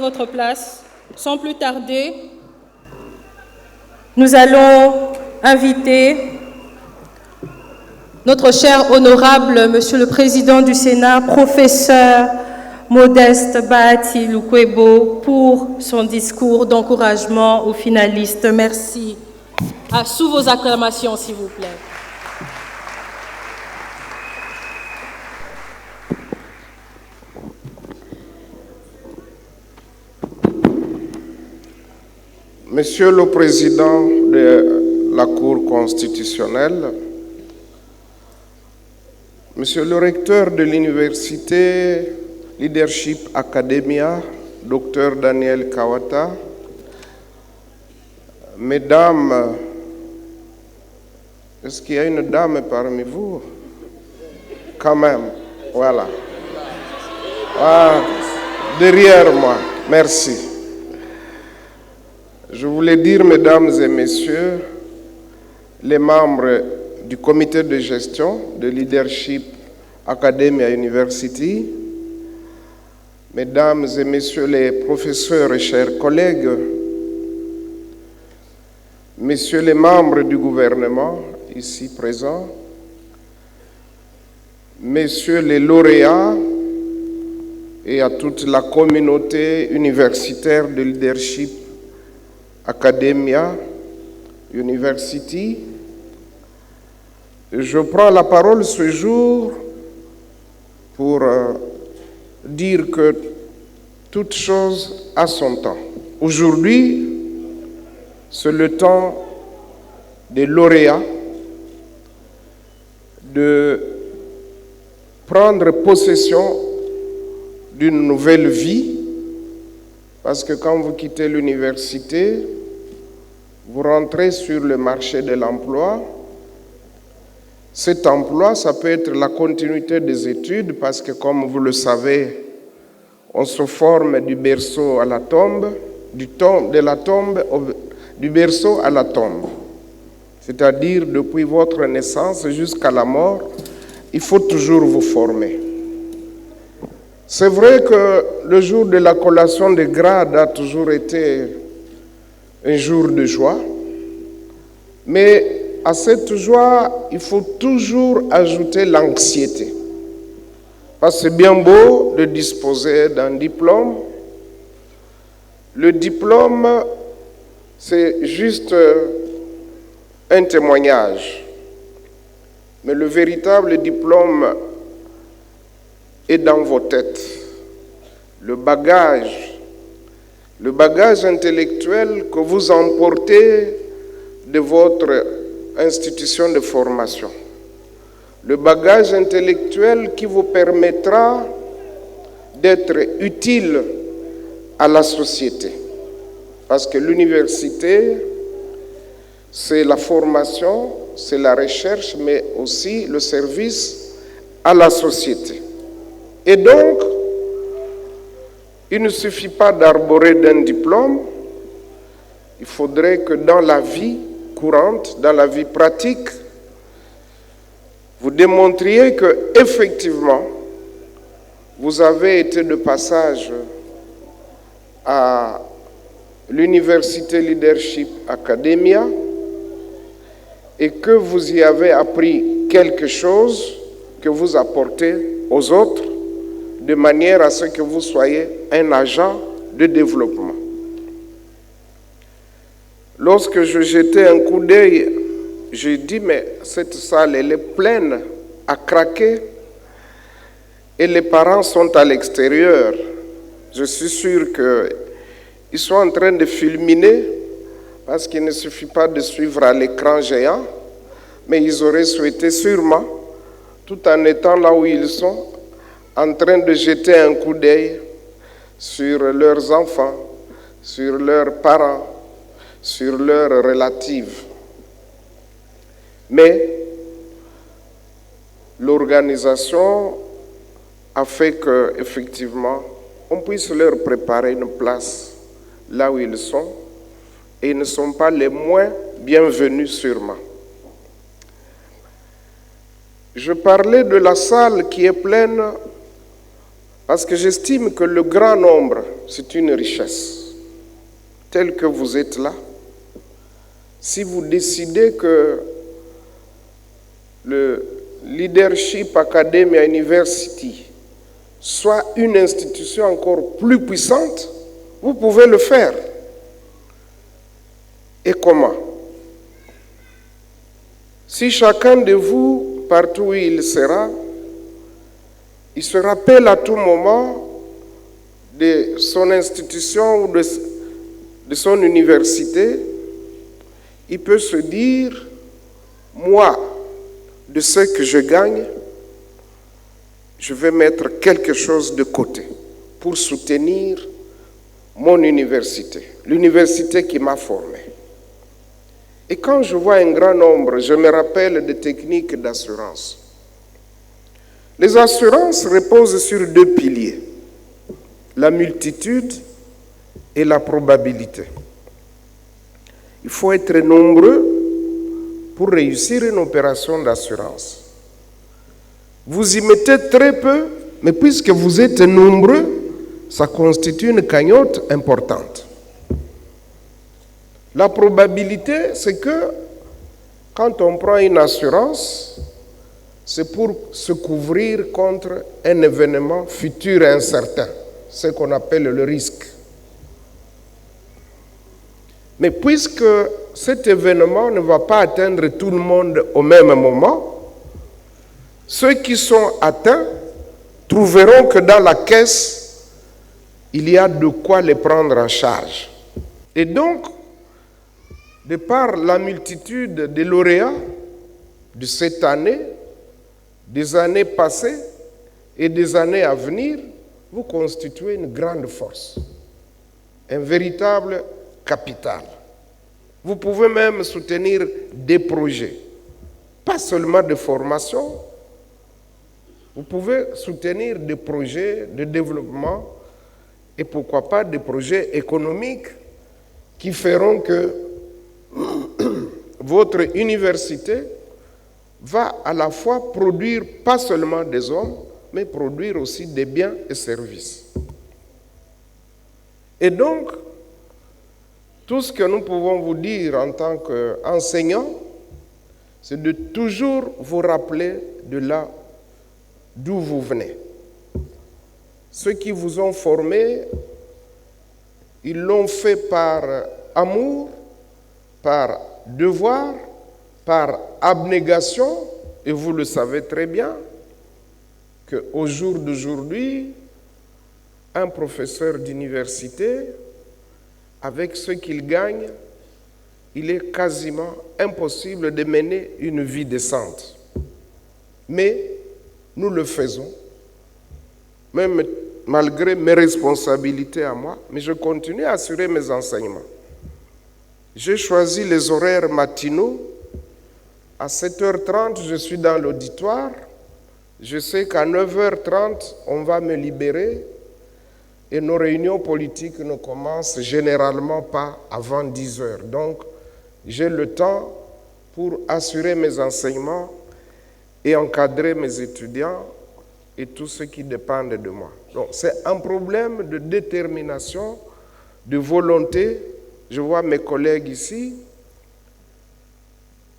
votre place. Sans plus tarder, nous allons inviter notre cher honorable Monsieur le Président du Sénat, professeur Modeste Bahati Lukwebo, pour son discours d'encouragement aux finalistes. Merci. Sous vos acclamations, s'il vous plaît. Monsieur le Président de la Cour constitutionnelle, Monsieur le Recteur de l'Université Leadership Academia, Dr Daniel Kawata, Mesdames, est-ce qu'il y a une dame parmi vous? Quand même, voilà. Ah, derrière moi, merci. Je voulais dire, Mesdames et Messieurs, les membres du comité de gestion de Leadership Academia University, Mesdames et Messieurs les professeurs et chers collègues, Messieurs les membres du gouvernement ici présents, Messieurs les lauréats et à toute la communauté universitaire de Leadership Academia University, je prends la parole ce jour pour dire que toute chose a son temps. Aujourd'hui, c'est le temps des lauréats de prendre possession d'une nouvelle vie, parce que quand vous quittez l'université, vous rentrez sur le marché de l'emploi. Cet emploi, ça peut être la continuité des études, parce que comme vous le savez, on se forme du berceau à la tombe, du berceau à la tombe. C'est-à-dire, depuis votre naissance jusqu'à la mort, il faut toujours vous former. C'est vrai que le jour de la collation des grades a toujours été un jour de joie, mais à cette joie, il faut toujours ajouter l'anxiété. Parce que c'est bien beau de disposer d'un diplôme. Le diplôme, c'est juste un témoignage. Mais le véritable diplôme est dans vos têtes. Le bagage intellectuel que vous emportez de votre institution de formation. Le bagage intellectuel qui vous permettra d'être utile à la société. Parce que l'université, c'est la formation, c'est la recherche, mais aussi le service à la société. Et donc, il ne suffit pas d'arborer d'un diplôme, il faudrait que dans la vie courante, dans la vie pratique, vous démontriez que effectivement, vous avez été de passage à l'Université Leadership Academia et que vous y avez appris quelque chose que vous apportez aux autres de manière à ce que vous soyez un agent de développement. Lorsque je jetais un coup d'œil, j'ai dit, mais cette salle, elle est pleine à craquer et les parents sont à l'extérieur. Je suis sûr qu'ils sont en train de fulminer parce qu'il ne suffit pas de suivre à l'écran géant, mais ils auraient souhaité sûrement, tout en étant là où ils sont, en train de jeter un coup d'œil sur leurs enfants, sur leurs parents, sur leurs relatives. Mais l'organisation a fait qu'effectivement, on puisse leur préparer une place là où ils sont, et ils ne sont pas les moins bienvenus sûrement. Je parlais de la salle qui est pleine parce que j'estime que le grand nombre, c'est une richesse. Tel que vous êtes là, si vous décidez que le Leadership Academia University soit une institution encore plus puissante, vous pouvez le faire. Et comment? Si chacun de vous, partout où il se rappelle à tout moment de son institution ou de son université, il peut se dire, moi, de ce que je gagne, je vais mettre quelque chose de côté pour soutenir mon université, l'université qui m'a formé. Et quand je vois un grand nombre, je me rappelle des techniques d'assurance. Les assurances reposent sur deux piliers, la multitude et la probabilité. Il faut être nombreux pour réussir une opération d'assurance. Vous y mettez très peu, mais puisque vous êtes nombreux, ça constitue une cagnotte importante. La probabilité, c'est que quand on prend une assurance, c'est pour se couvrir contre un événement futur et incertain, ce qu'on appelle le risque. Mais puisque cet événement ne va pas atteindre tout le monde au même moment, ceux qui sont atteints trouveront que dans la caisse, il y a de quoi les prendre en charge. Et donc, de par la multitude des lauréats de cette année, des années passées et des années à venir, vous constituez une grande force, un véritable capital. Vous pouvez même soutenir des projets, pas seulement de formation, vous pouvez soutenir des projets de développement et pourquoi pas des projets économiques qui feront que votre université va à la fois produire pas seulement des hommes, mais produire aussi des biens et services. Et donc, tout ce que nous pouvons vous dire en tant qu'enseignants, c'est de toujours vous rappeler de là d'où vous venez. Ceux qui vous ont formé, ils l'ont fait par amour, par devoir, par abnégation, et vous le savez très bien, qu'au jour d'aujourd'hui, un professeur d'université, avec ce qu'il gagne, il est quasiment impossible de mener une vie décente. Mais nous le faisons, même malgré mes responsabilités à moi, mais je continue à assurer mes enseignements. J'ai choisi les horaires matinaux. À 7h30, je suis dans l'auditoire. Je sais qu'à 9h30, on va me libérer. Et nos réunions politiques ne commencent généralement pas avant 10h. Donc, j'ai le temps pour assurer mes enseignements et encadrer mes étudiants et tous ceux qui dépendent de moi. Donc, c'est un problème de détermination, de volonté. Je vois mes collègues ici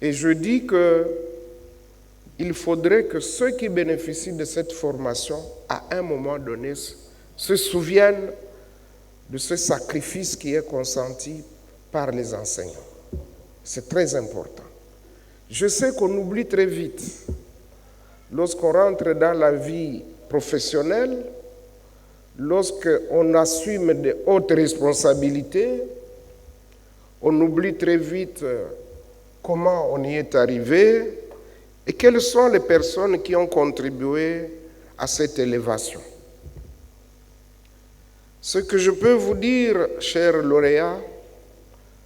et je dis qu'il faudrait que ceux qui bénéficient de cette formation, à un moment donné, se souviennent de ce sacrifice qui est consenti par les enseignants. C'est très important. Je sais qu'on oublie très vite. Lorsqu'on rentre dans la vie professionnelle, lorsqu'on assume de hautes responsabilités, on oublie très vite comment on y est arrivé et quelles sont les personnes qui ont contribué à cette élévation. Ce que je peux vous dire, chers lauréats,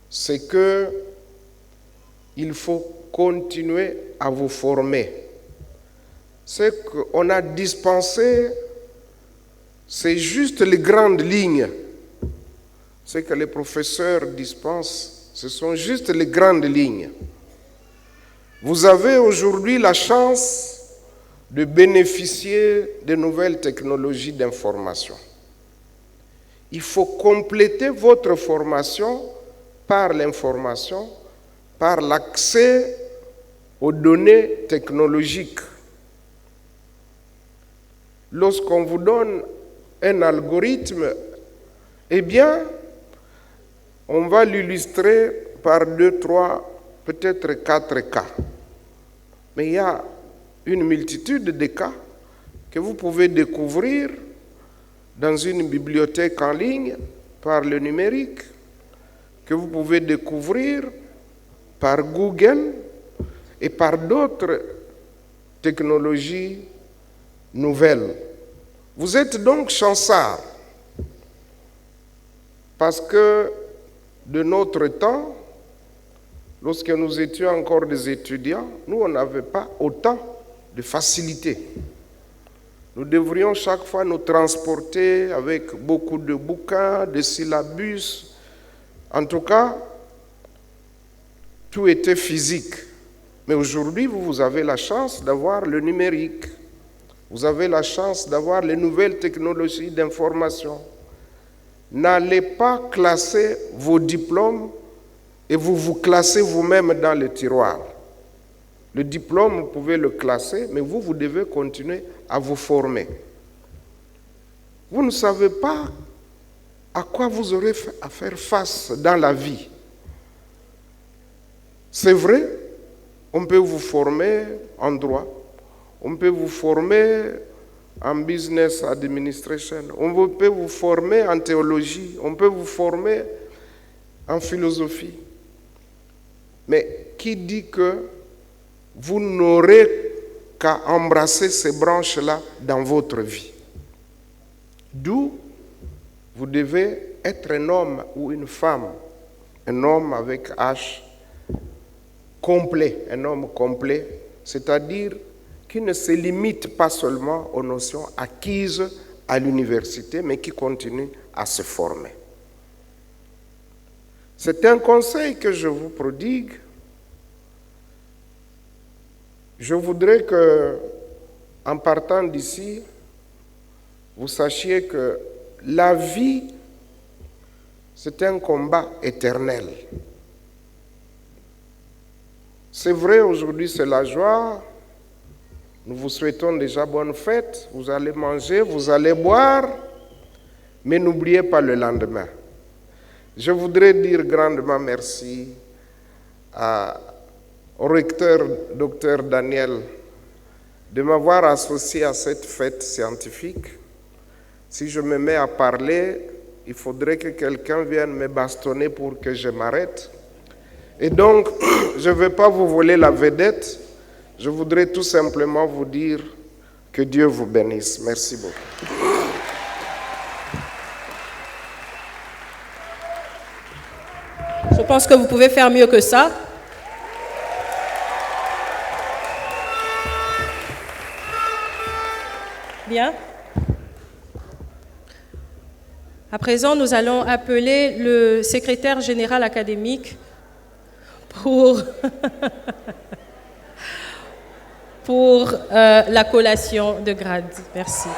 c'est qu'il faut continuer à vous former. Ce qu'on a dispensé, c'est juste les grandes lignes. Ce que les professeurs dispensent, ce sont juste les grandes lignes. Vous avez aujourd'hui la chance de bénéficier de nouvelles technologies d'information. il faut compléter votre formation par l'information, par l'accès aux données technologiques. Lorsqu'on vous donne un algorithme, eh bien, on va l'illustrer par 2, 3, peut-être 4 cas. Mais il y a une multitude de cas que vous pouvez découvrir dans une bibliothèque en ligne par le numérique, que vous pouvez découvrir par Google et par d'autres technologies nouvelles. Vous êtes donc chanceux parce que de notre temps, lorsque nous étions encore des étudiants, nous, on n'avait pas autant de facilité. Nous devrions chaque fois nous transporter avec beaucoup de bouquins, de syllabus. En tout cas, tout était physique. Mais aujourd'hui, vous avez la chance d'avoir le numérique. Vous avez la chance d'avoir les nouvelles technologies d'information. N'allez pas classer vos diplômes et vous vous classez vous-même dans le tiroir. Le diplôme, vous pouvez le classer, mais vous devez continuer à vous former. Vous ne savez pas à quoi vous aurez à faire face dans la vie. C'est vrai, on peut vous former en droit, on peut vous former en business administration, on peut vous former en théologie, on peut vous former en philosophie. Mais qui dit que vous n'aurez qu'à embrasser ces branches-là dans votre vie? D'où vous devez être un homme ou une femme, un homme avec H, complet, un homme complet, c'est-à-dire qui ne se limite pas seulement aux notions acquises à l'université, mais qui continue à se former. C'est un conseil que je vous prodigue. Je voudrais que, en partant d'ici, vous sachiez que la vie, c'est un combat éternel. C'est vrai, aujourd'hui c'est la joie. Nous vous souhaitons déjà bonne fête. Vous allez manger, vous allez boire, mais n'oubliez pas le lendemain. Je voudrais dire grandement merci au recteur Dr Daniel de m'avoir associé à cette fête scientifique. Si je me mets à parler, il faudrait que quelqu'un vienne me bastonner pour que je m'arrête. Et donc, je ne vais pas vous voler la vedette. Je voudrais tout simplement vous dire que Dieu vous bénisse. Merci beaucoup. Je pense que vous pouvez faire mieux que ça. Bien. À présent, nous allons appeler le secrétaire général académique pour la collation de grade. Merci.